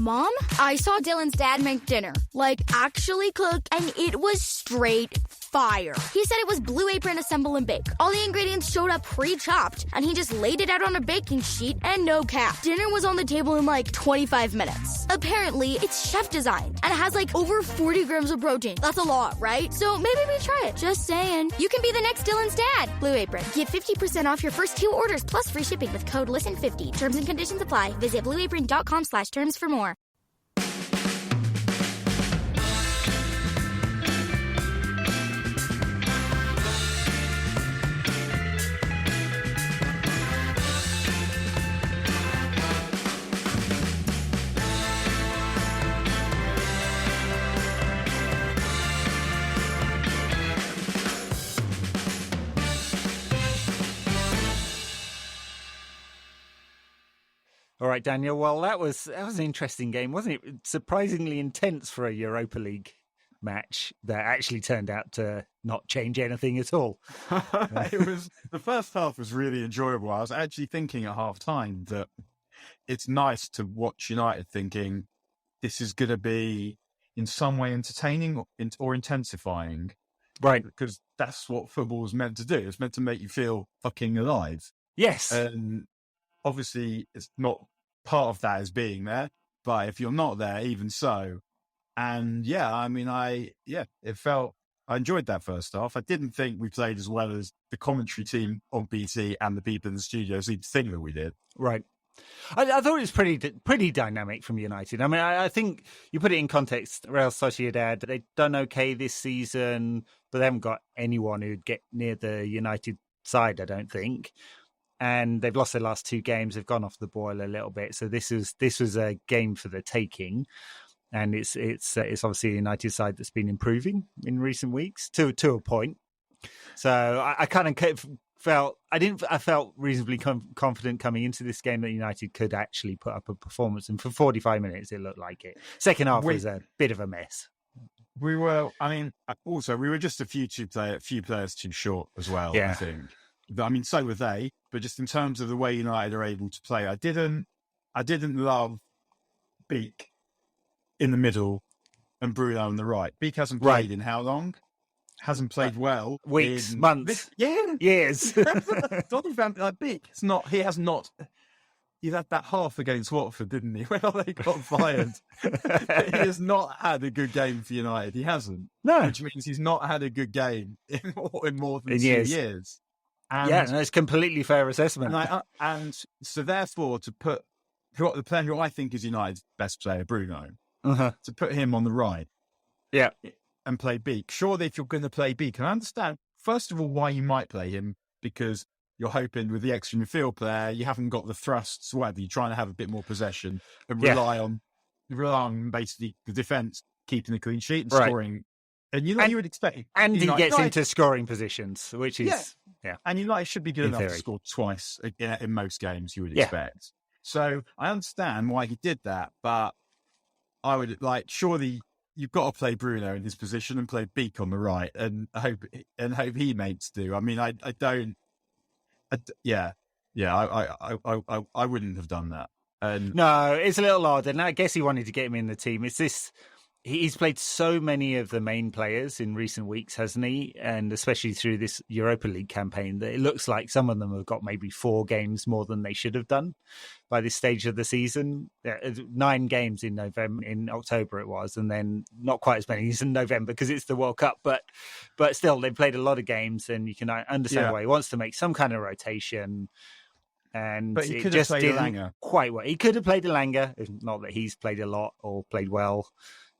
Mom, I saw Dylan's dad make dinner. Like, actually cook, and it was straight fire. He said it was Blue Apron Assemble and Bake. All the ingredients showed up pre-chopped, and he just laid it out on a baking sheet, and no cap. Dinner was on the table in like 25 minutes. Apparently, it's chef designed, and it has like over 40 grams of protein. That's a lot, right? So maybe we try it. Just saying. You can be the next Dylan's dad. Blue Apron. Get 50% off your first 2 orders plus free shipping with code LISTEN50. Terms and conditions apply. Visit blueapron.com/terms for more. All right, Daniel. Well, that was an interesting game, wasn't it? Surprisingly intense for a Europa League match that actually turned out to not change anything at all. It was, the first half was really enjoyable. I was actually thinking at half time that it's nice to watch United thinking this is going to be in some way entertaining or intensifying. Right. Because that's what football is meant to do. It's meant to make you feel fucking alive. Yes. And obviously, it's not part of that is being there, but if you're not there, even so. And yeah, I mean, I enjoyed that first half. I didn't think we played as well as the commentary team on BT and the people in the studio seemed to think that we did. Right. I thought it was pretty dynamic from United. I mean, I think you put it in context. Real Sociedad, they've done okay this season, but they haven't got anyone who'd get near the United side, I don't think. And they've lost their last 2 games. They've gone off the boil a little bit. So this was a game for the taking, and it's obviously a United side that's been improving in recent weeks to a point. So I kind of felt reasonably confident coming into this game that United could actually put up a performance, and for 45 minutes it looked like it. Second half was a bit of a mess. We were just a few players too short as well. Yeah. I think. I mean, so were they, but just in terms of the way United are able to play, I didn't love Beak in the middle and Bruno on the right. Beak hasn't played in how long? Hasn't played well. Weeks, months, years. Donny Van Beak. It's not. He has not. He had that half against Watford, didn't he? When they got fired, he has not had a good game for United. He hasn't. No, which means he's not had a good game in more than 2 years. And, it's completely fair assessment. And so therefore, to put the player who I think is United's best player, Bruno, to put him on the right, and play Beak. Surely, if you're going to play Beak, and I understand first of all why you might play him, because you're hoping with the extra midfield player, you haven't got the thrusts. Whatever, you're trying to have a bit more possession and rely on basically the defence keeping the clean sheet and scoring. And you would expect. And he gets into scoring positions, which is, And United should be good enough to score twice in most games, you would expect. So I understand why he did that, but I would surely you've got to play Bruno in his position and play Beak on the right and hope he makes do. I mean, I wouldn't have done that. No, it's a little odd. And I guess he wanted to get him in the team. It's this. He's played so many of the main players in recent weeks, hasn't he? And especially through this Europa League campaign, that it looks like some of them have got maybe 4 games more than they should have done by this stage of the season. 9 games in October it was, and then not quite as many in November because it's the World Cup. But still, they've played a lot of games, and you can understand why he wants to make some kind of rotation. But he it could just have played didn't quite work. He could have played Elanga, not that he's played a lot or played well.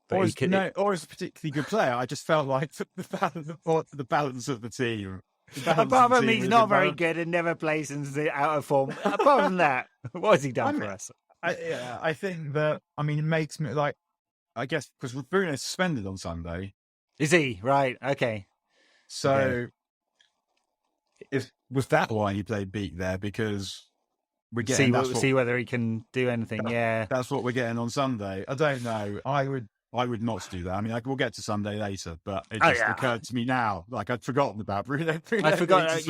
Or is a particularly good player. I just felt like the balance of the team. Apart from he's not very good and never plays and is out of form. Apart from that, what has he done for us? I think that, it makes me I guess, because Bruno's suspended on Sunday. Is he? Right, okay. So, was that why he played Beak there? Because we're getting... See whether he can do anything, That's what we're getting on Sunday. I don't know. I would not do that. I mean, we'll get to Sunday later, but it just occurred to me now. Like, I'd forgotten about Bruno. I forgot.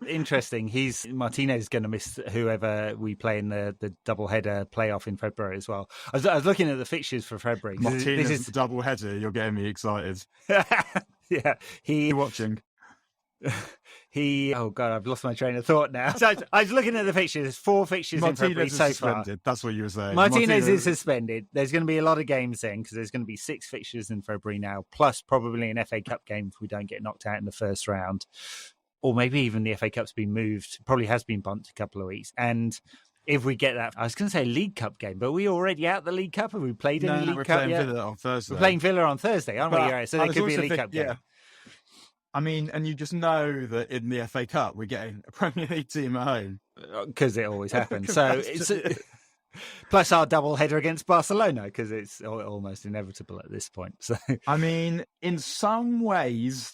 Interesting. Martinez going to miss whoever we play in the double-header playoff in February as well. I was looking at the fixtures for February. Martinez is the double-header. You're getting me excited. Yeah. You're watching. Oh God, I've lost my train of thought now. So I was looking at the fixtures. There's 4 fixtures in February so far. That's what you were saying. Martinez is suspended. There's going to be a lot of games then because there's going to be 6 fixtures in February now, plus probably an FA Cup game if we don't get knocked out in the first round, or maybe even the FA Cup's been moved. Probably has been bumped a couple of weeks. And if we get that, I was going to say League Cup game, but are we already out the League Cup? Have we played any League Cup yet? Villa on Thursday. We're playing Villa on Thursday, aren't we? Right, so there could be a League Cup game. Yeah. I mean, and you just know that in the FA Cup, we're getting a Premier League team at home. Because it always happens. So it's plus our double header against Barcelona, because it's almost inevitable at this point. So I mean, in some ways,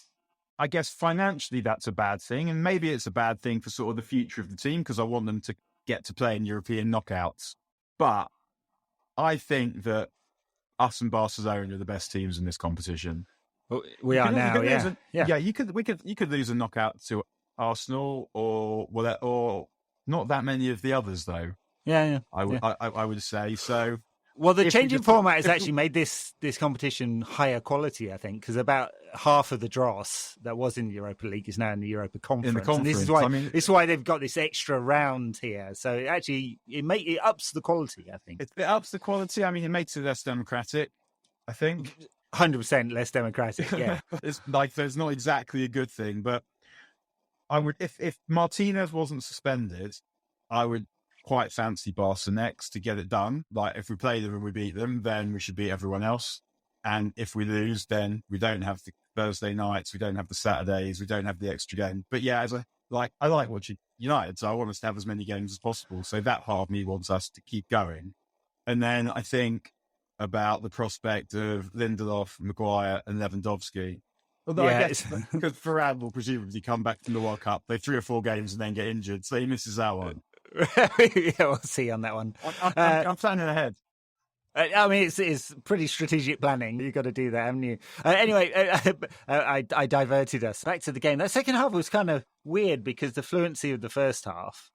I guess financially that's a bad thing. And maybe it's a bad thing for sort of the future of the team, because I want them to get to play in European knockouts. But I think that us and Barcelona are the best teams in this competition. We are now, yeah. We could lose a knockout to Arsenal or not that many of the others though. Yeah. I would say so. Well, the changing format has actually made this competition higher quality, I think, because about half of the dross that was in the Europa League is now in the Europa Conference. And this is why they've got this extra round here. So it ups the quality, I think. It ups the quality. I mean, it makes it less democratic, I think. 100% less democratic, yeah. It's like, there's not exactly a good thing, but I would, if Martinez wasn't suspended, I would quite fancy Barca next to get it done. Like, if we play them and we beat them, then we should beat everyone else. And if we lose, then we don't have the Thursday nights, we don't have the Saturdays, we don't have the extra game. But yeah, I like watching United, so I want us to have as many games as possible. So that part of me wants us to keep going. And then I think about the prospect of Lindelof, Maguire and Lewandowski. Although I guess because Varane will presumably come back from the World Cup, play 3 or 4 games and then get injured, so he misses that one. Yeah, we'll see on that one. I'm planning ahead. I mean, it's pretty strategic planning. You've got to do that, haven't you? Anyway, I diverted us back to the game. That second half was kind of weird because the fluency of the first half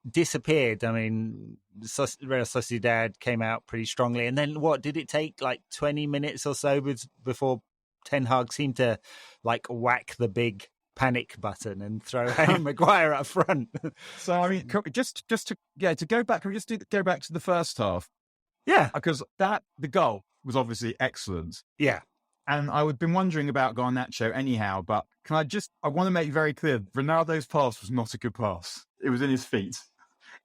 disappeared. I mean, Real Sociedad came out pretty strongly. And then what did it take, like 20 minutes or so before Ten Hag seemed to like whack the big panic button and throw Harry Maguire up front? So, I mean, just to go back, can we just go back to the first half? Yeah. Because the goal was obviously excellent. Yeah. And I would been wondering about Garnacho anyhow, but I want to make very clear, Ronaldo's pass was not a good pass. It was in his feet.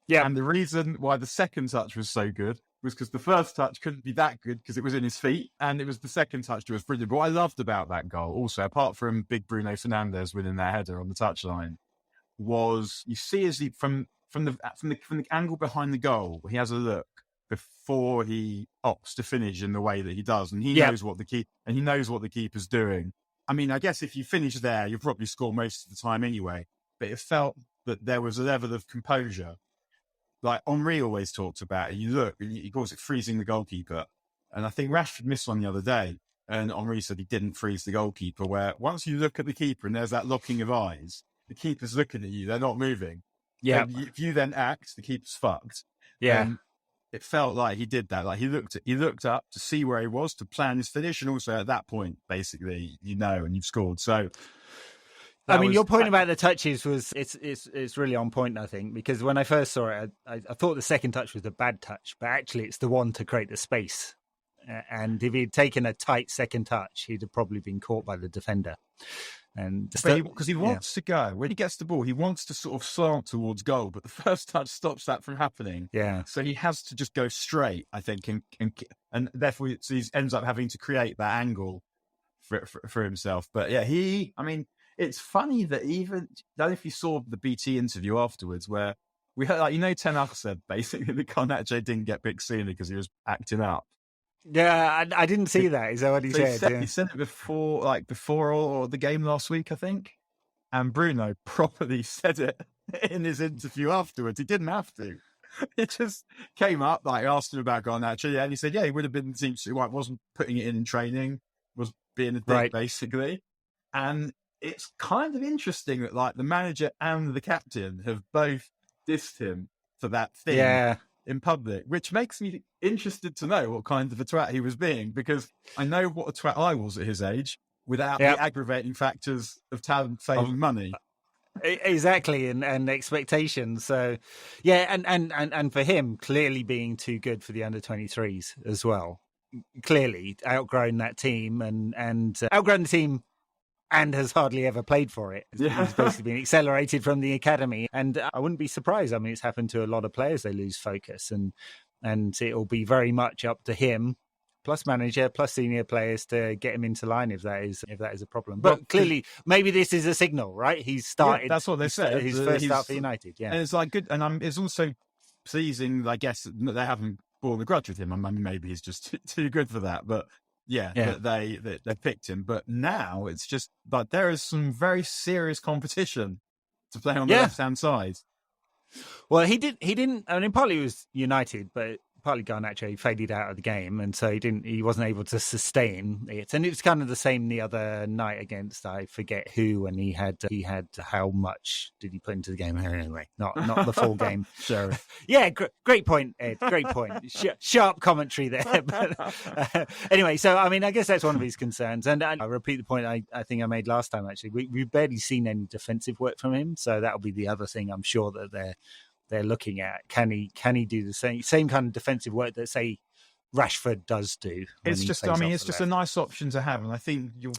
Yeah. And the reason why the second touch was so good was because the first touch couldn't be that good because it was in his feet, and it was the second touch that was brilliant. But what I loved about that goal also, apart from big Bruno Fernandes winning that header on the touchline, was you see as from the angle behind the goal, he has a look before he opts to finish in the way that he does, and he knows what the keeper's doing. I mean, I guess if you finish there, you'll probably score most of the time anyway. But it felt that there was a level of composure. Like Henry always talks about it. You look, he calls it freezing the goalkeeper. And I think Rashford missed one the other day. And Henry said he didn't freeze the goalkeeper, where once you look at the keeper and there's that locking of eyes, the keeper's looking at you, they're not moving. Yeah. And if you then act, the keeper's fucked. Yeah. And it felt like he did that. Like he looked up to see where he was, to plan his finish. And also at that point, basically, and you've scored. So, I mean, your point about the touches was it's really on point, I think, because when I first saw it, I thought the second touch was a bad touch, but actually it's the one to create the space. And if he'd taken a tight second touch, he'd have probably been caught by the defender. And because he wants to go when he gets the ball, he wants to sort of slant towards goal, but the first touch stops that from happening. Yeah, so he has to just go straight, I think, and therefore he ends up having to create that angle for himself. But yeah, I mean. It's funny that I don't know if you saw the BT interview afterwards where we heard, Ten Hag said basically that Garnacho didn't get picked sooner because he was acting up. Yeah, I didn't see that. Is that what he said? He said it before or the game last week, I think. And Bruno properly said it in his interview afterwards. He didn't have to. it just came up. Like, I asked him about Garnacho, and he said, yeah, he would have been the team. Wasn't putting it in training, was being a dick, basically. And it's kind of interesting that, like, the manager and the captain have both dissed him for that thing in public, which makes me interested to know what kind of a twat he was being, because I know what a twat I was at his age without the aggravating factors of talent, fame, and money. Exactly, and expectations. So, yeah, and for him, clearly being too good for the under-23s as well. Clearly outgrown that team and outgrown the team, and has hardly ever played for it. He's basically been accelerated from the academy, and I wouldn't be surprised. I mean, it's happened to a lot of players. They lose focus, and it'll be very much up to him, plus manager, plus senior players, to get him into line if that is a problem. But clearly, maybe this is a signal, right? He's started. That's what they said. His first start for United. Yeah, and it's like good. And it's also pleasing, I guess, that they haven't borne a grudge with him. I mean, maybe he's just too good for that, but. Yeah, that they picked him. But now it's just like there is some very serious competition to play on the left-hand side. Well, he didn't. I mean, partly it was United, but partly Garnacho faded out of the game, and so he wasn't able to sustain it. And it was kind of the same the other night against, I forget who, and he had how much did he put into the game anyway? Not the full game. Sure. Yeah, great point, Ed. Great point. Sharp commentary there. But, anyway, so I mean, I guess that's one of his concerns. And I repeat the point I think I made last time. Actually, we've barely seen any defensive work from him, so that'll be the other thing I'm sure that they're looking at. Can he do the same kind of defensive work that, say, Rashford does do? It's just, I mean, it's just a nice option to have, and I think we'll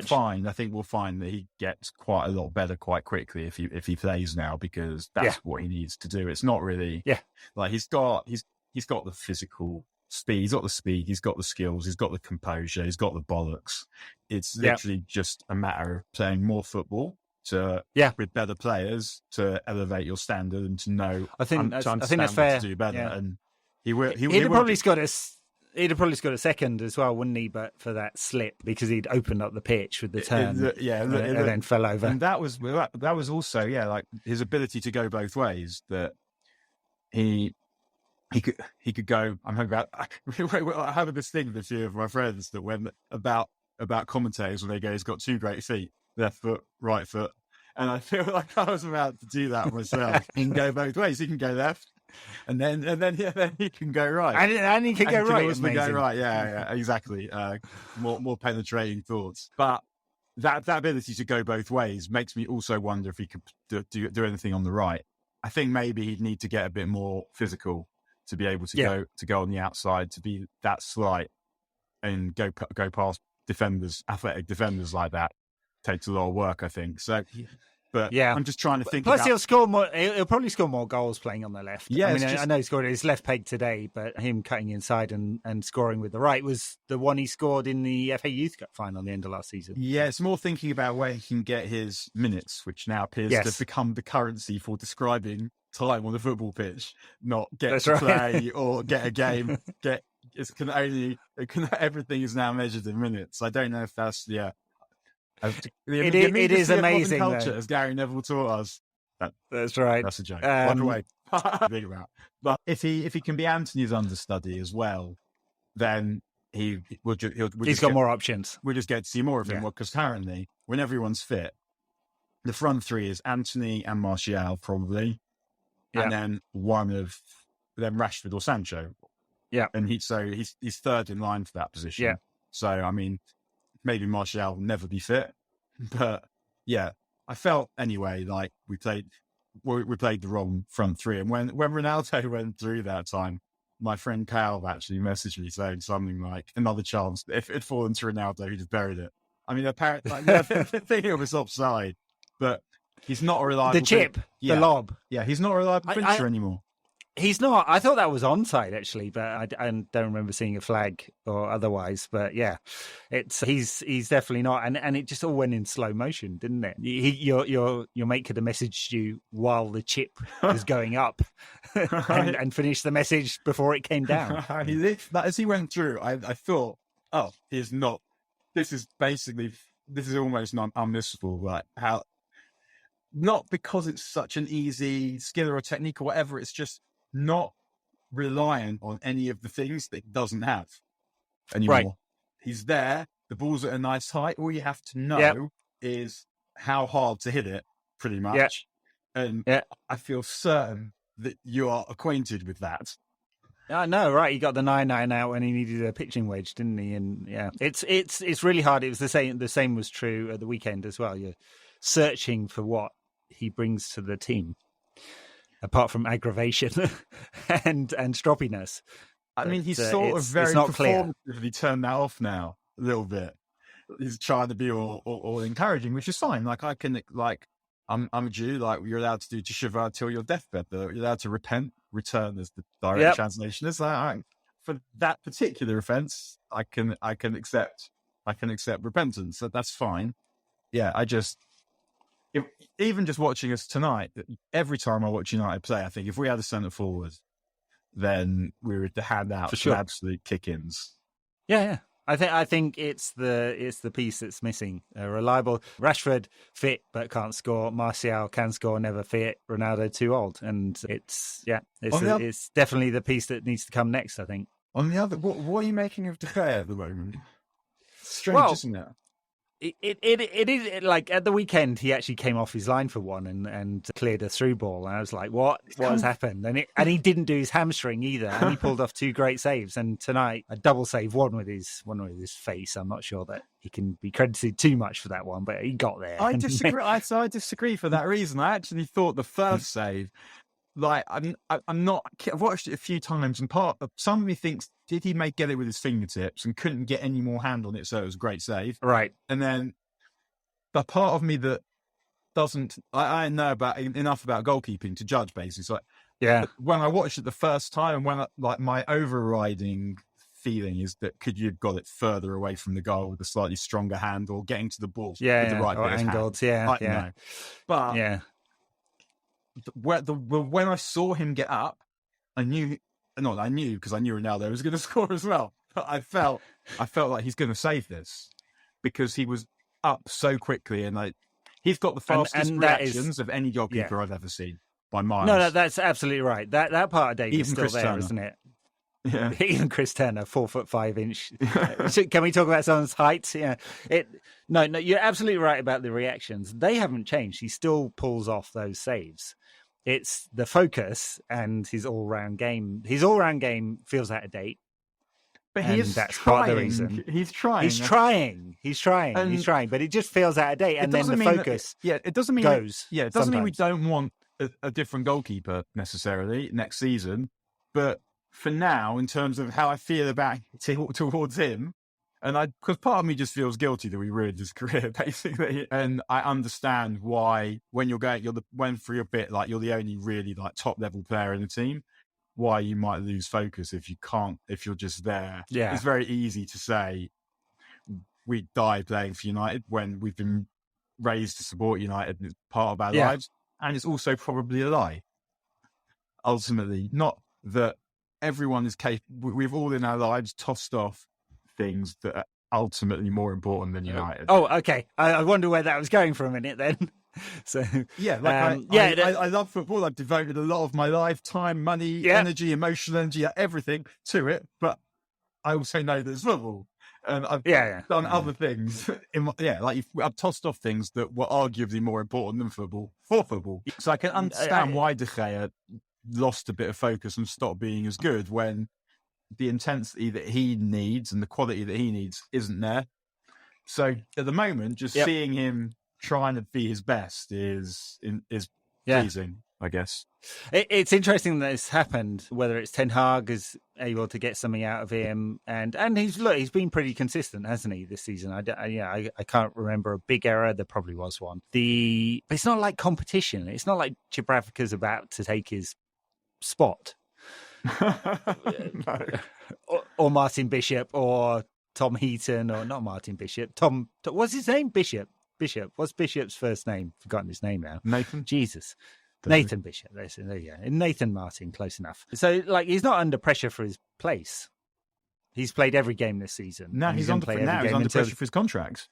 find that he gets quite a lot better quite quickly if he plays now, because that's what he needs to do. It's not really like he's got the physical speed, he's got the speed, he's got the skills, he's got the composure, he's got the bollocks. It's literally just a matter of playing more football. With better players to elevate your standard and to know. I think that's fair. To do better, and he'd have probably scored a second as well, wouldn't he? But for that slip, because he'd opened up the pitch with the turn, and then fell over. And that was also like his ability to go both ways. That he could go. I'm talking about. I have this thing with a few of my friends that when about commentators when they go, he's got two great feet. Left foot, right foot. And I feel like I was about to do that myself. He can go both ways. He can go left, and then he can go right. And he can go right. Go right. Yeah, exactly. More penetrating thoughts. But that ability to go both ways makes me also wonder if he could do anything on the right. I think maybe he'd need to get a bit more physical to be able to go on the outside, to be that slight and go past defenders, athletic defenders like that. Takes a lot of work, I think. So, but I'm just trying to think. Plus, he'll score more. He'll probably score more goals playing on the left. Yeah, I mean, I know he scored his left peg today, but him cutting inside and scoring with the right was the one he scored in the FA Youth Cup final at the end of last season. Yeah, it's more thinking about where he can get his minutes, which now appears to have become the currency for describing time on the football pitch, not play or get a game. Everything is now measured in minutes. I don't know if that's It is amazing culture, though. As Gary Neville taught us. That's right. That's a joke. Walk away. Think about. But if he can be Anthony's understudy as well, then he's got more options. We'll just get to see more of him. Because currently, when everyone's fit, the front three is Anthony and Martial probably, and then one of them Rashford or Sancho. Yeah, and he's third in line for that position. Yeah. So I mean. Maybe Martial will never be fit, but I felt anyway like we played the wrong front three. And when Ronaldo went through that time, my friend Cal actually messaged me saying something like, "Another chance. If it had fallen to Ronaldo, he'd have buried it." I mean, apparently, thinking of his offside, but he's not a reliable. The chip, the lob. Yeah, he's not a reliable finisher anymore. He's not. I thought that was onside actually, but I don't remember seeing a flag or otherwise. But yeah, he's definitely not. And it just all went in slow motion, didn't it? Your mate could have messaged you while the chip was going up, and finished the message before it came down. As he went through, I thought, oh, he's not. This is almost unmissable. Like how, not because it's such an easy skill or technique or whatever. It's just. not reliant on any of the things that he doesn't have anymore. Right. He's there. The ball's at a nice height. All you have to know is how hard to hit it, pretty much. And I feel certain that you are acquainted with that. I know, right? He got the 9-9 out when he needed a pitching wedge, didn't he? And it's really hard. It was the same. The same was true at the weekend as well. You're searching for what he brings to the team, apart from aggravation and stroppiness. I mean, he's sort of very performatively turned that off now a little bit. He's trying to be all encouraging, which is fine. Like I'm a Jew. Like you're allowed to do teshuvah till your deathbed. You're allowed to return as the direct translation is. For that particular offense, I can accept repentance. So that's fine. Yeah, even just watching us tonight, every time I watch United play, I think if we had a centre forward, then we would hand out some absolute kick-ins. Yeah. I think it's the piece that's missing. Reliable Rashford, fit but can't score. Martial can score, never fit. Ronaldo too old, and it's definitely the piece that needs to come next. I think. On the other, what are you making of De Gea at the moment? Strange, isn't it? It is like at the weekend he actually came off his line for one and cleared a through ball, and I was like, what has happened? And he didn't do his hamstring either, and he pulled off two great saves. And tonight a double save, one with his face. I'm not sure that he can be credited too much for that one, but he got there. I disagree. I disagree for that reason. I actually thought the first save, like I'm not. I've watched it a few times, and some of me thinks, did he get it with his fingertips and couldn't get any more hand on it, so it was a great save, right? And then the part of me that doesn't, I know enough about goalkeeping to judge, basically. So when I watched it the first time, my overriding feeling is that could you have got it further away from the goal with a slightly stronger hand, or getting to the ball with the right bit of angled, hand. But when I saw him get up, I knew because I knew Ronaldo was going to score as well. But I felt like he's going to save this because he was up so quickly, and he's got the fastest reactions of any goalkeeper I've ever seen by miles. No, that's absolutely right. That part of David is still there, isn't it? Yeah, even Chris Turner, 4'5". Can we talk about someone's height? Yeah, No, you're absolutely right about the reactions. They haven't changed. He still pulls off those saves. It's the focus and his all-round game. His all-round game feels out of date. But that's part of the reason. He's trying. He's trying. But it just feels out of date. And then the focus it doesn't mean goes. It doesn't mean we don't want a different goalkeeper necessarily next season. But for now, in terms of how I feel about towards him, because part of me just feels guilty that we ruined his career, basically. And I understand why when you're for your bit, like you're the only really like top level player in the team, why you might lose focus if you're just there. Yeah. It's very easy to say we die playing for United when we've been raised to support United and it's part of our lives. And it's also probably a lie. Ultimately, not that everyone is capable. We've all in our lives tossed off things that are ultimately more important than United. Oh, okay. I wonder where that was going for a minute then. So I love football. I've devoted a lot of my lifetime, money, energy, emotional energy, everything to it. But I also know there's football, and I've done other things. I've tossed off things that were arguably more important than football for football. So I can understand why De Gea lost a bit of focus and stopped being as good when the intensity that he needs and the quality that he needs isn't there. So at the moment, just seeing him trying to be his best is pleasing, I guess. It's interesting that it's happened, whether it's Ten Hag is able to get something out of him, and he's been pretty consistent, hasn't he, this season? I can't remember a big error. There probably was one. But it's not like competition. It's not like Chibravaca's about to take his spot. No. or Martin Bishop or Tom Heaton, or not Martin Bishop. Tom, what's his name? Bishop. What's Bishop's first name? Forgotten his name now. Nathan. Jesus. Nathan Bishop. There you go. Nathan Martin, close enough. So, he's not under pressure for his place. He's played every game this season. No, he's under pressure for his contract.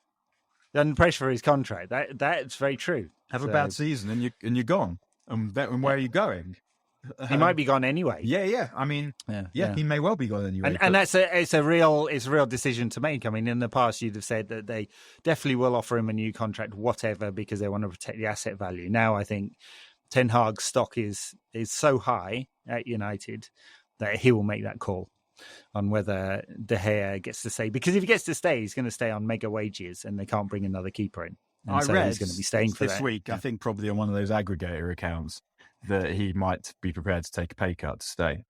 Under pressure for his contract. That's very true. Have a bad season and you're gone. And where are you going? He might be gone anyway. Yeah. I mean, he may well be gone anyway. And it's a real decision to make. I mean, in the past, you'd have said that they definitely will offer him a new contract, whatever, because they want to protect the asset value. Now, I think Ten Hag's stock is so high at United that he will make that call on whether De Gea gets to stay. Because if he gets to stay, he's going to stay on mega wages, and they can't bring another keeper in. And I read he's going to be staying for this week. I think probably on one of those aggregator accounts that he might be prepared to take a pay cut to stay.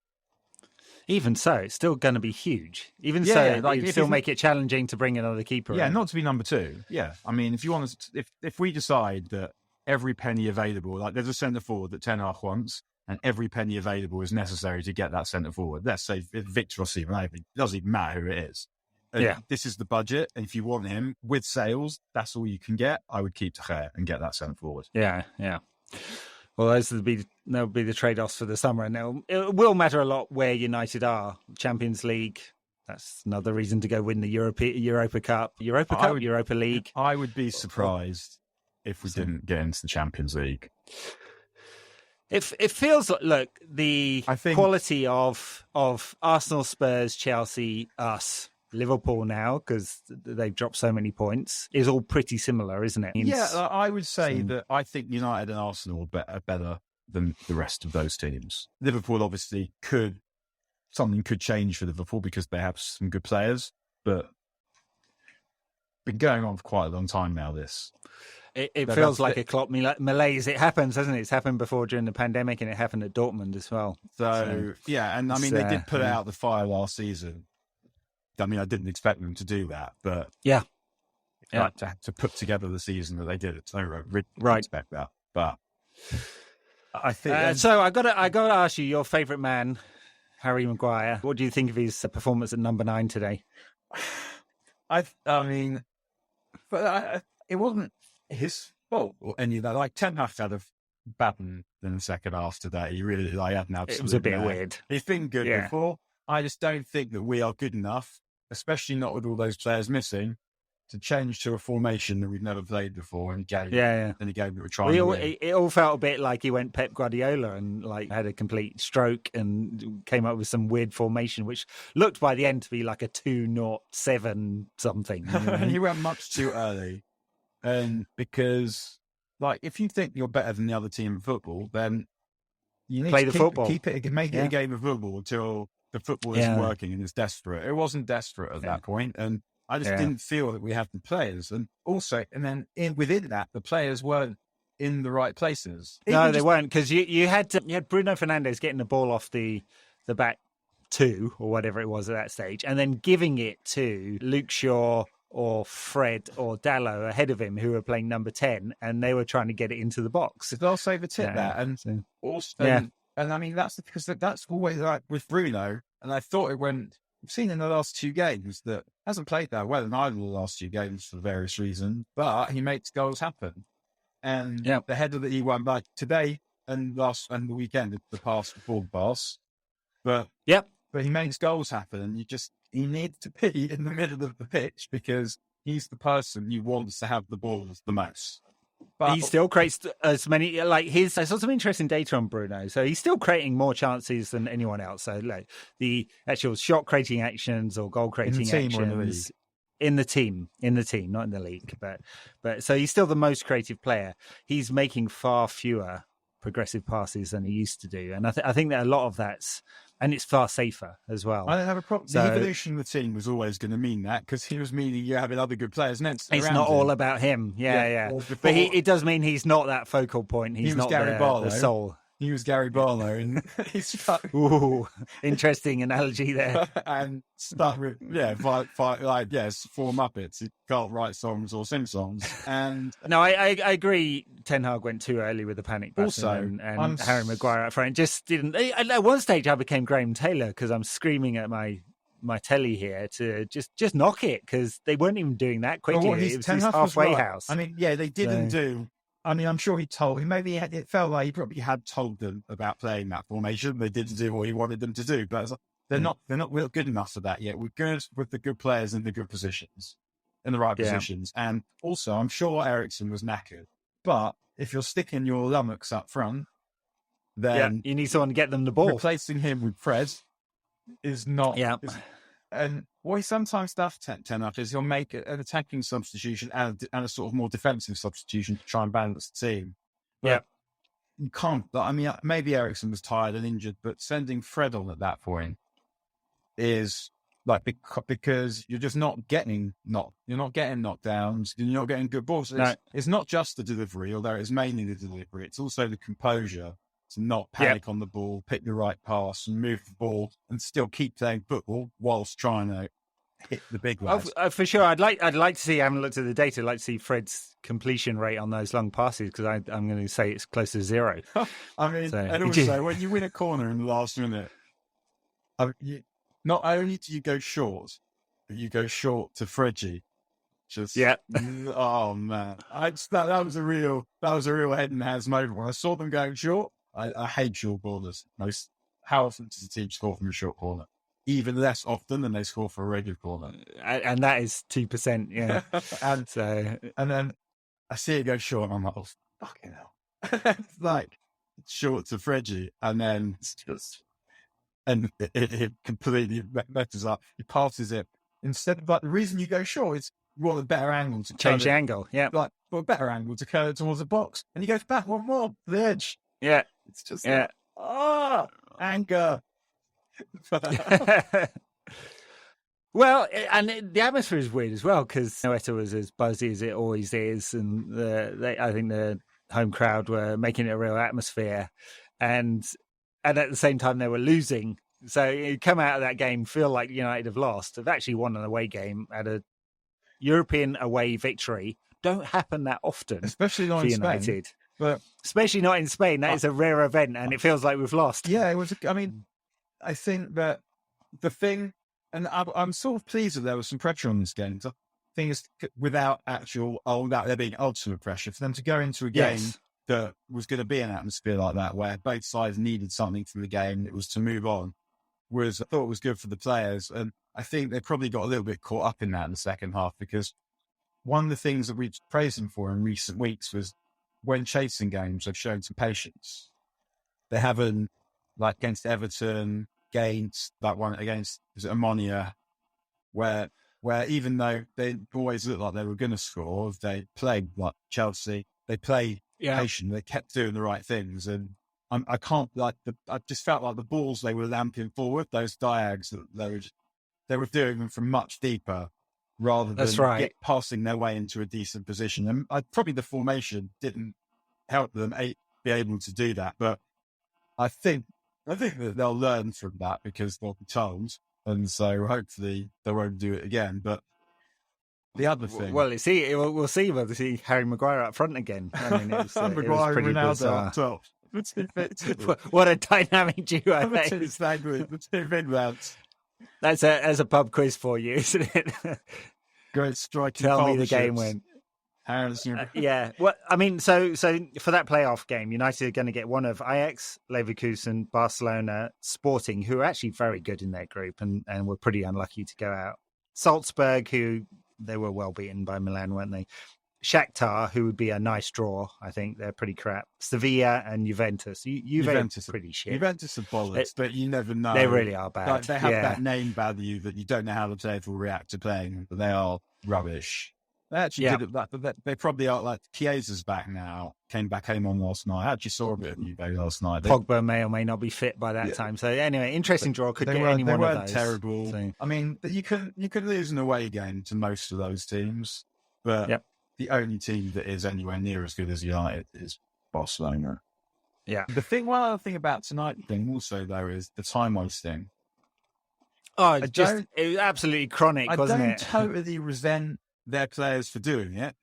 Even so, it's still going to be huge. Even so, it still make it challenging to bring another keeper in. Yeah, not to be number 2. Yeah, I mean, if you want to, if we decide that every penny available, like there's a centre forward that Ten Hag wants, and every penny available is necessary to get that centre forward. Let's say Victor Osimhen, it doesn't even matter who it is. This is the budget, and if you want him with sales, that's all you can get. I would keep De Gea and get that centre forward. Yeah. Well, those will be the trade-offs for the summer, and it will matter a lot where United are. Champions League, that's another reason to go win the Europa Cup. Europa League. I would be surprised if we didn't get into the Champions League. It feels like, look, the quality of Arsenal, Spurs, Chelsea, us, Liverpool now, because they've dropped so many points, is all pretty similar, isn't it? Yeah, I would say that I think United and Arsenal are better than the rest of those teams. Liverpool obviously something could change for Liverpool because they have some good players, but been going on for quite a long time now, this. It feels like a Klopp malaise. It happens, doesn't it? It's happened before during the pandemic, and it happened at Dortmund as well. So yeah, and I mean, they did put out the fire last season. I mean, I didn't expect them to do that, but like to put together the season that they did, I didn't expect that. But I think so. I got to ask you, your favourite man, Harry Maguire. What do you think of his performance at number 9 today? I mean, but it wasn't his fault or any of that. Like Ten Hag had a bad one in the second half today. He really had an absolute. It was a bit weird. He's been good before. I just don't think that we are good enough, especially not with all those players missing, to change to a formation that we've never played before in a game. In a game that we're trying to win. It all felt a bit like he went Pep Guardiola and had a complete stroke and came up with some weird formation, which looked by the end to be like a 2-0-7 something. You know? He went much too early. And because, if you think you're better than the other team in football, then you need to football. Make it a game of football until the football isn't working and it's desperate. It wasn't desperate at that point, and I just didn't feel that we had the players. And also, within that, the players weren't in the right places. No, they weren't, because you had Bruno Fernandes getting the ball off the back 2 or whatever it was at that stage, and then giving it to Luke Shaw or Fred or Dallo ahead of him, who were playing number 10, and they were trying to get it into the box. They'll say the tip that, and also, and I mean that's because that's always like with Bruno. And I thought we've seen in the last 2 games that hasn't played that well in either of the last 2 games for various reasons, but he makes goals happen. And the header that he won back today and the weekend, the pass before the pass, but he makes goals happen, and he needs to be in the middle of the pitch because he's the person who wants to have the ball the most. But he still creates as many, I saw some interesting data on Bruno. So he's still creating more chances than anyone else. So the actual shot creating actions or goal creating actions in the team, not in the league. But so he's still the most creative player. He's making far fewer progressive passes than he used to do. And I think that a lot of that's, and it's far safer as well. I don't have a problem. The evolution of the team was always going to mean that, because he was meaning you're having other good players. And it's not all about him. But it does mean he's not that focal point. He was not the soul. He was Gary Barlow, and he's stuck. Ooh, interesting analogy there. And stuck with four Muppets. He can't write songs or sing songs. And no, I agree. Ten Hag went too early with the panic button, also, and Harry Maguire up front just didn't. At one stage, I became Graham Taylor because I'm screaming at my telly here to just knock it, because they weren't even doing that quickly. It was this halfway house. I mean, they didn't do. I mean, I'm sure he told him. Maybe it felt like he probably had told them about playing that formation. They didn't do what he wanted them to do, but they're not good enough for that yet. We're good with the good players in the good positions, in the right positions. And also, I'm sure Eriksen was knackered. But if you're sticking your lummox up front, then you need someone to get them the ball. Replacing him with Fred is not. Yeah. And what he sometimes does, Ten Hag, is he'll make an attacking substitution and a sort of more defensive substitution to try and balance the team. But you can't. I mean, maybe Eriksen was tired and injured, but sending Fred on at that point is like because you're just not getting knockdowns, you're not getting good balls. It's not just the delivery, although it's mainly the delivery. It's also the composure to not panic on the ball, pick the right pass, and move the ball, and still keep playing football whilst trying to hit the big lads. For sure, I'd like to see. I haven't looked at the data. I'd like to see Fred's completion rate on those long passes because I'm going to say it's close to 0. I mean, and also when you win a corner in the last minute, not only do you go short, but you go short to Fredgie. Oh man, that was a real head and hands moment when I saw them going short. I hate short corners. How often does the team score from a short corner? Even less often than they score for a regular corner. And that is 2%, yeah. and then I see it go short and I'm like, oh, fucking hell. It's like, it's short to Fredgie and then it's just, and it completely messes up. He passes it. Instead of, like, the reason you go short is you want a better angle to change the angle, like a better angle to curl it towards the box. And he goes back one more to the edge. Yeah. It's just anger. Well, and the atmosphere is weird as well because Anoeta was as buzzy as it always is, and I think the home crowd were making it a real atmosphere, and at the same time they were losing. So you come out of that game, feel like United have lost. They've actually won an away game at a European away victory. Don't happen that often, especially not in United. Spain. But especially not in Spain. That is a rare event, and it feels like we've lost. Yeah, it was. I mean, I think that the thing, and I'm sort of pleased that there was some pressure on this game. The thing is, without there being ultimate pressure, for them to go into a game that was going to be an atmosphere like that, where both sides needed something from the game, it was to move on, I thought it was good for the players. And I think they probably got a little bit caught up in that in the second half, because one of the things that we've praised them for in recent weeks was when chasing games, they've shown some patience. They haven't, like against Everton, against that one against Ammonia, where even though they always looked like they were going to score, they played like Chelsea. They played patient. They kept doing the right things, and I just felt like the balls they were lamping forward, those diags that they were doing them from much deeper, rather than passing their way into a decent position. And probably the formation didn't help them be able to do that. But I think that they'll learn from that because they'll be told. And so hopefully they won't do it again. But the other thing... Well, we'll see whether we see Harry Maguire up front again. I mean, Maguire and Ronaldo up top. What a dynamic duo. That's a pub quiz for you, isn't it? Great striking. Tell me the game went. Yeah. Well, I mean, so for that playoff game, United are going to get one of Ajax, Leverkusen, Barcelona, Sporting, who are actually very good in their group and were pretty unlucky to go out. Salzburg, who they were well beaten by Milan, weren't they? Shakhtar, who would be a nice draw. I think they're pretty crap. Sevilla and Juventus. Juventus are pretty shit. Juventus are bollocks, but you never know. They really are bad. Like, they have that name value that you don't know how the players will react to playing, but they are rubbish. They actually did that, but they probably are. Like Chiesa's back now. Came back home on last night. I actually saw a bit of Juve last night. Pogba may or may not be fit by that time. So anyway, interesting draw. Could get any one of those. Terrible. So. I mean, you could lose an away game to most of those teams, but the only team that is anywhere near as good as United is Barcelona. Yeah. One other thing about tonight also though is the time wasting. Oh, it was absolutely chronic, wasn't it? I don't totally resent their players for doing it.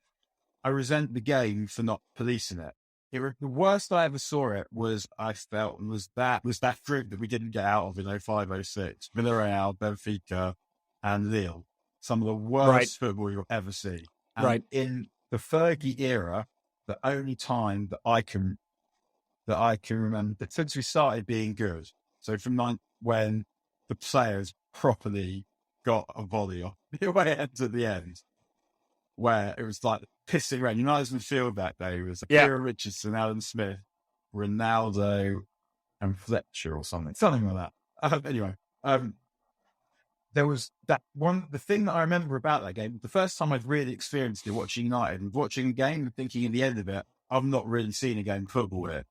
I resent the game for not policing it. The worst I ever saw it was that group that we didn't get out of in 05-06. Villarreal, Benfica, and Lille. Some of the worst football you'll ever see. And in the Fergie era, the only time that I can remember that since we started being good. So from when the players properly got a volley off the away end at the end, where it was like pissing rain. United's midfield that day was Kieran Richardson, Alan Smith, Ronaldo, and Fletcher or something like that. Anyway, there was that one. The thing that I remember about that game, the first time I'd really experienced it, watching United and watching a game and thinking in the end of it, I've not really seen a game of football here.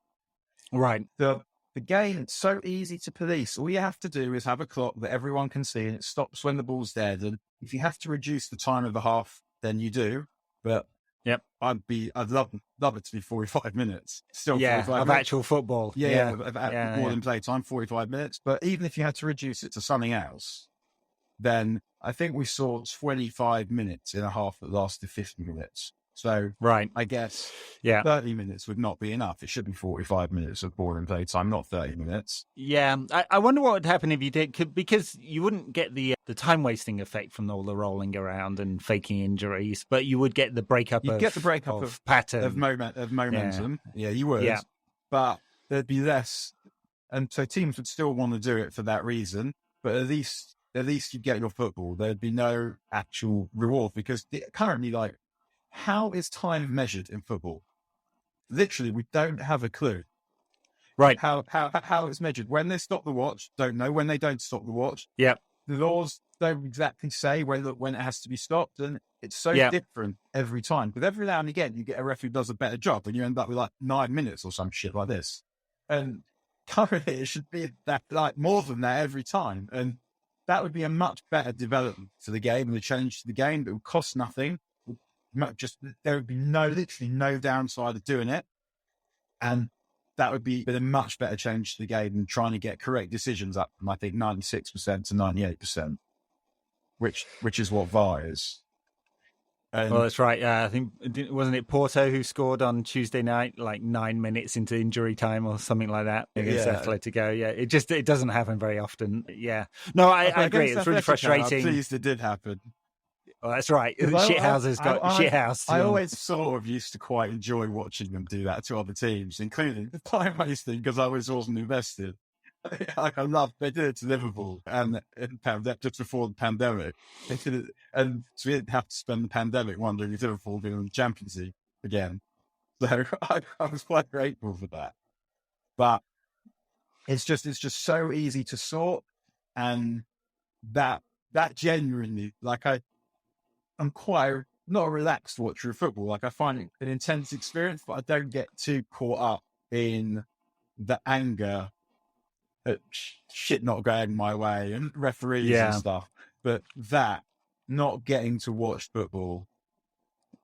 Right. The game, it's so easy to police. All you have to do is have a clock that everyone can see, and it stops when the ball's dead. And if you have to reduce the time of the half, then you do. But yep, I'd love it to be 45 minutes. Still, yeah, 45 of minutes. Actual football. More than play time, 45 minutes. But even if you had to reduce it to something else, then I think we saw 25 minutes in a half that lasted 50 minutes. So right, I guess 30 minutes would not be enough. It should be 45 minutes of boring play time, not 30 minutes. Yeah, I wonder what would happen if you did, because you wouldn't get the time wasting effect from all the rolling around and faking injuries, but you would get the breakup. You'd get the breakup of pattern of momentum. Yeah, you would. Yeah. But there'd be less, and so teams would still want to do it for that reason. But at least you'd get your football. There'd be no actual reward, because currently, like, how is time measured in football? Literally, we don't have a clue. Right. How it's measured. When they stop the watch, don't know. When they don't stop the watch, yep. The laws don't exactly say when it has to be stopped, and it's so different every time. But every now and again, you get a referee who does a better job, and you end up with like 9 minutes or some shit like this. And currently, it should be that, like, more than that every time. And that would be a much better development for the game and the change to the game. That would cost nothing. There would be literally no downside of doing it, and that would be a much better change to the game than trying to get correct decisions up from, I think, 96% to 98%, which is what VAR is. Well, that's right. I think, wasn't it Porto who scored on Tuesday night, like 9 minutes into injury time or something like that against Atletico? Yeah, it doesn't happen very often. Yeah, no, I agree. It's really frustrating. I'm pleased it did happen. Oh, that's right. Shithouse's got shithouse. I always sort of used to quite enjoy watching them do that to other teams, including the time wasting, because I wasn't invested. I loved, they did it to Liverpool and just before the pandemic. They did it, and so we didn't have to spend the pandemic wondering if Liverpool would be in the Champions League again. So I was quite grateful for that. But it's just so easy to sort, and that genuinely, like, I'm quite not a relaxed watcher of football. Like, I find it an intense experience, but I don't get too caught up in the anger at shit not going my way and referees and stuff. But that, not getting to watch football.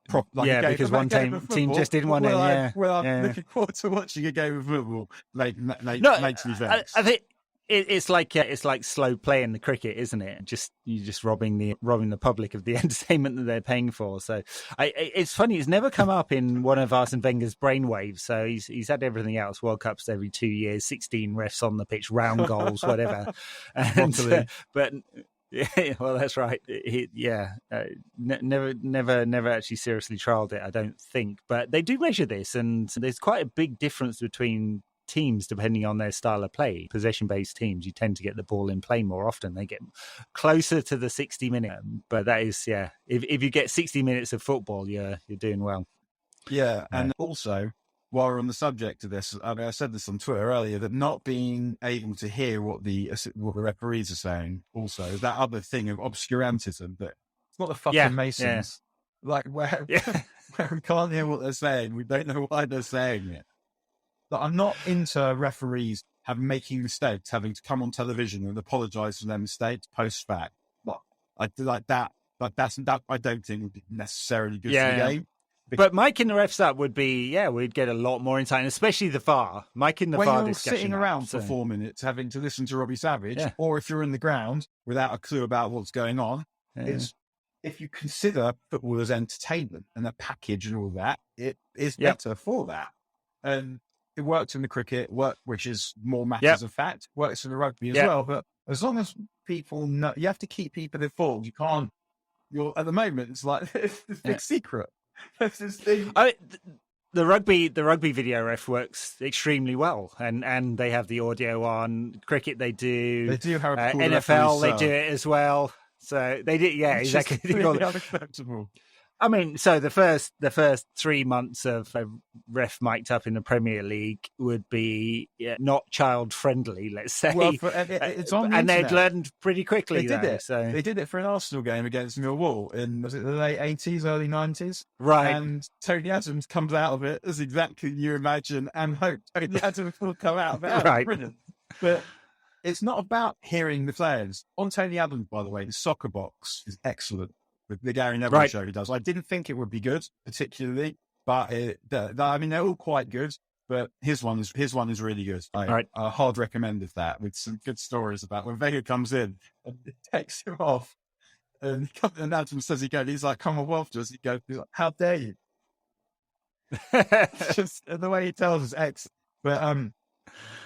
Because one team just didn't want it. I'm looking forward to watching a game of football. Makes me vexed. I think it's like slow play in the cricket, isn't it? You're just robbing the public of the entertainment that they're paying for. So it's funny. It's never come up in one of Arsene Wenger's brainwaves. So he's had everything else: World Cups every 2 years, 16 refs on the pitch, round goals, whatever. But yeah, well, that's right. Never actually seriously trialed it, I don't think. But they do measure this, and there's quite a big difference between teams depending on their style of play. Possession-based teams, you tend to get the ball in play more often. They get closer to the 60 minute. But that is, if you get 60 minutes of football, you're doing well. Yeah, and also, while we're on the subject of this, I said this on Twitter earlier, that not being able to hear what the referees are saying also is that other thing of obscurantism, that it's not the fucking Masons. Like, where we can't hear what they're saying, we don't know why they're saying it. Like, I'm not into referees making mistakes, having to come on television and apologise for their mistakes post-fact. I do like that. Like, that I don't think would be necessarily good for the game. But miking the refs up would be, we'd get a lot more insight, and especially the VAR. Miking the VAR discussion. When you're sitting around for 4 minutes having to listen to Robbie Savage, or if you're in the ground without a clue about what's going on, if you consider football as entertainment and a package and all that, it is better for that. And it works in the cricket, which is more matters of fact, works in the rugby as well. But as long as people know, you have to keep people informed. You can't, at the moment, it's like, it's this big secret. There's this thing. The rugby video ref works extremely well, and they have the audio on. Cricket, they do. They do have NFL, they do it as well. So they did, exactly. Really unacceptable. I mean, so the first 3 months of a ref mic'd up in the Premier League would be not child friendly, let's say. Well, it's on the and internet. they'd learned pretty quickly. They did it. So They did it for an Arsenal game against Millwall in, was it the late 80s, early 90s? Right. And Tony Adams comes out of it as exactly you imagine and hope Tony Adams will come out of it. Right. Brilliant. But it's not about hearing the players. On Tony Adams, by the way, the soccer box is excellent. The Gary Neville show he does. I didn't think it would be good, particularly, but I mean, they're all quite good. But his one is really good. I hard recommended that with some good stories about when Vega comes in and takes him off, and Adams says he's like, Commonwealth to us. He goes, how dare you? Just the way he tells us, excellent. But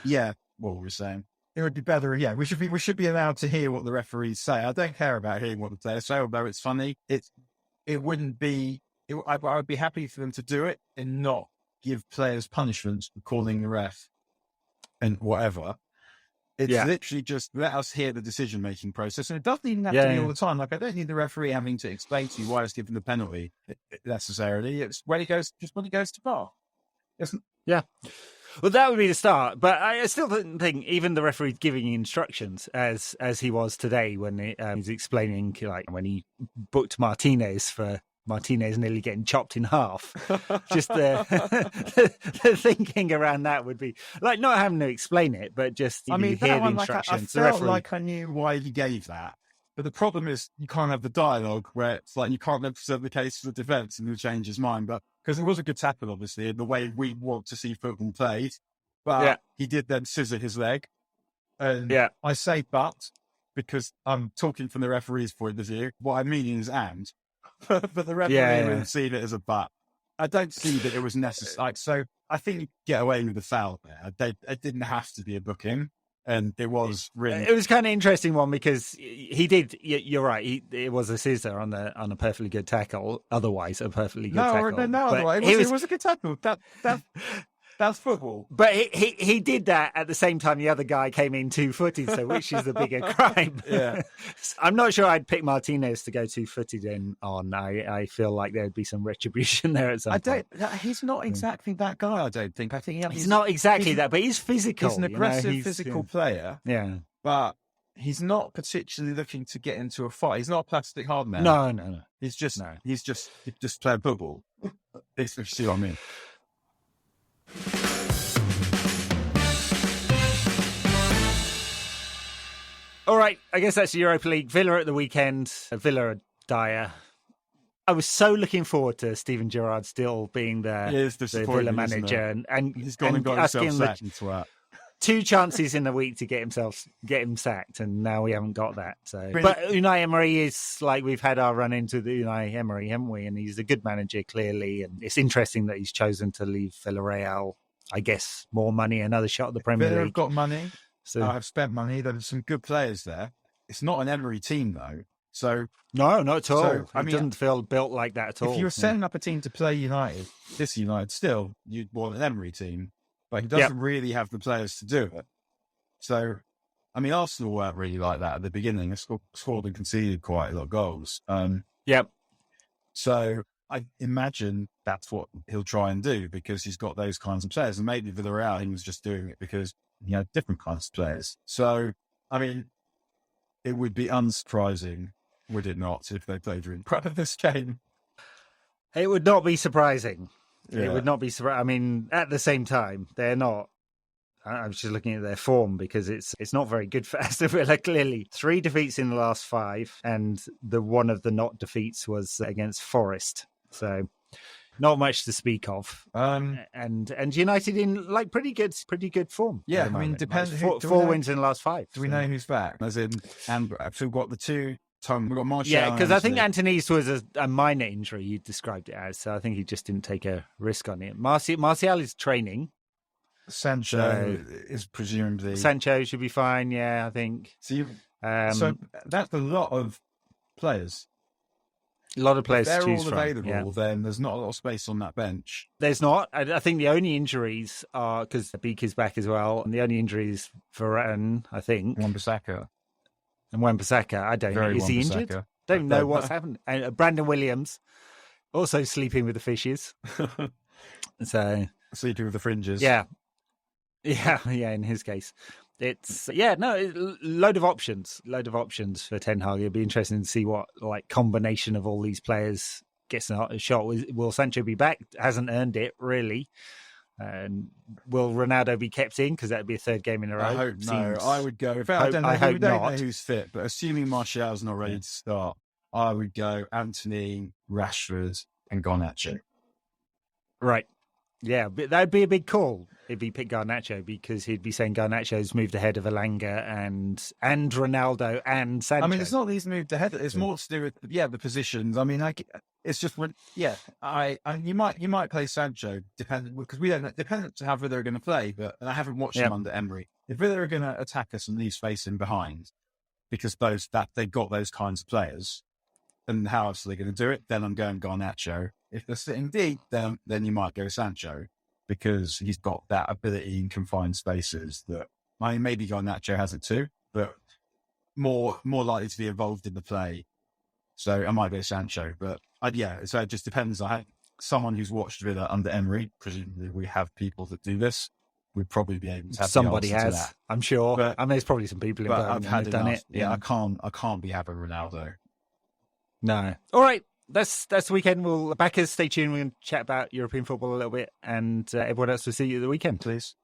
yeah, what were we saying? It would be better. Yeah, we should be allowed to hear what the referees say. I don't care about hearing what the players say, although it's funny. It wouldn't be. I would be happy for them to do it and not give players punishments for calling the ref and whatever. It's literally just let us hear the decision-making process. And it doesn't even have to be all the time. Like, I don't need the referee having to explain to you why it's given the penalty necessarily. It's when he goes to VAR. Yeah. Well, that would be the start. But I still think even the referee giving instructions as he was today when he's explaining, like, when he booked Martinez for Martinez nearly getting chopped in half. Just the thinking around that would be like not having to explain it, but just hear the instructions. I felt like I knew why he gave that. But the problem is you can't have the dialogue where it's like you can't represent the case for the defence and he'll change his mind. But because it was a good tackle, obviously, in the way we want to see football played. But he did then scissor his leg. And I say but because I'm talking from the referee's point of view. What I mean is and. But the referee would see it as a but. I don't see that it was necessary. So I think you get away with the foul there. It didn't have to be a booking. And it was really... It was kind of interesting one because he did... You're right. It was a scissor on a perfectly good tackle. Otherwise, a perfectly good tackle. No, otherwise. It was a good tackle. That's football. But he did that at the same time the other guy came in 2-footed, so which is the bigger crime? Yeah. I'm not sure I'd pick Martinez to go 2-footed in on. I feel like there'd be some retribution there at some point. He's not exactly that guy, I don't think. I think he's not exactly that, but he's physical. He's an aggressive, physical player. Yeah. But he's not particularly looking to get into a fight. He's not a plastic hard man. No. He's just playing football. If you see what I mean. All right, I guess that's the Europa League. Villa at the weekend. Villa are dire. I was so looking forward to Steven Gerrard still being the Villa manager, and he's gone and got himself sacked into that. 2 chances in the week to get him sacked, and now we haven't got that. So, but Unai Emery is like we've had our run into the Unai Emery, haven't we? And he's a good manager clearly, and it's interesting that he's chosen to leave Villarreal. I guess more money, another shot at the Premier League. Villa have got money. So I've spent money. There's some good players there. It's not an Emery team though. So no, not at all. It doesn't feel built like that at all. If you were setting up a team to play this United, still you'd want an Emery team, but he doesn't really have the players to do it. So, I mean, Arsenal weren't really like that at the beginning. They scored and conceded quite a lot of goals. So I imagine that's what he'll try and do because he's got those kinds of players. And maybe Villarreal, he was just doing it because he had different kinds of players. So, I mean, it would be unsurprising, would it not, if they played in front of this game? It would not be surprising. Yeah. It would not be surprising. I mean, at the same time, they're not. I was just looking at their form because it's not very good for Aston Villa. Clearly, 3 defeats in the last 5, and one of the not defeats was against Forest. So, not much to speak of. And United in like pretty good form. Yeah, I mean, depends. Like 4 wins in the last 5. Do we know who's back? As in, and we've got the 2. We've got Martial. Yeah, because I think Anthony's was a minor injury. You described it as, so I think he just didn't take a risk on it. Martial is training. Sancho is presumably... Sancho should be fine, yeah, I think. So that's a lot of players. A lot of players to choose from. If they're all available, then there's not a lot of space on that bench. There's not. I think the only injuries are... Because Beak is back as well, and the only injuries for Varane, I think. Wan-Bissaka. And Wan-Bissaka, I don't know. Is he injured? Don't know what's happened. And Brandon Williams Also sleeping with the fishes. So sleeping with the fringes. Yeah. In his case, it's load of options for Ten Hag. It'd be interesting to see what combination of all these players gets a shot. Will Sancho be back? Hasn't earned it really. And will Ronaldo be kept in because that'd be a third game in a row? I hope no. I would go. In fact, I don't know who's fit, but assuming Martial's not ready to start, I would go Anthony, Rashford, and Garnacho. Right. Yeah, but that'd be a big call if he picked Garnacho, because he'd be saying Garnacho's moved ahead of Elanga and Ronaldo and Sancho. I mean, it's not that he's moved ahead. It's more to do with the positions. I mean, it's just when you might play Sancho because we don't dependent to how Villa are going to play. But I haven't watched them under Emery. If Villa are going to attack us and leave space in behind, because they've got those kinds of players, and how else are they going to do it? Then I'm going Garnacho. If they're sitting deep, then you might go Sancho, because he's got that ability in confined spaces that, I mean, maybe Garnacho has it too, but more likely to be involved in the play. So I might go Sancho, but so it just depends. I have someone who's watched Villa under Emery. Presumably we have people that do this. We'd probably be able to have somebody the answer has. to that. I'm sure. But, I mean, there's probably some people in Birmingham who've done it. Yeah, I can't be having Ronaldo. No. All right. That's the weekend. We'll backers, stay tuned. We're going to chat about European football a little bit, and everyone else will see you at the weekend. Please.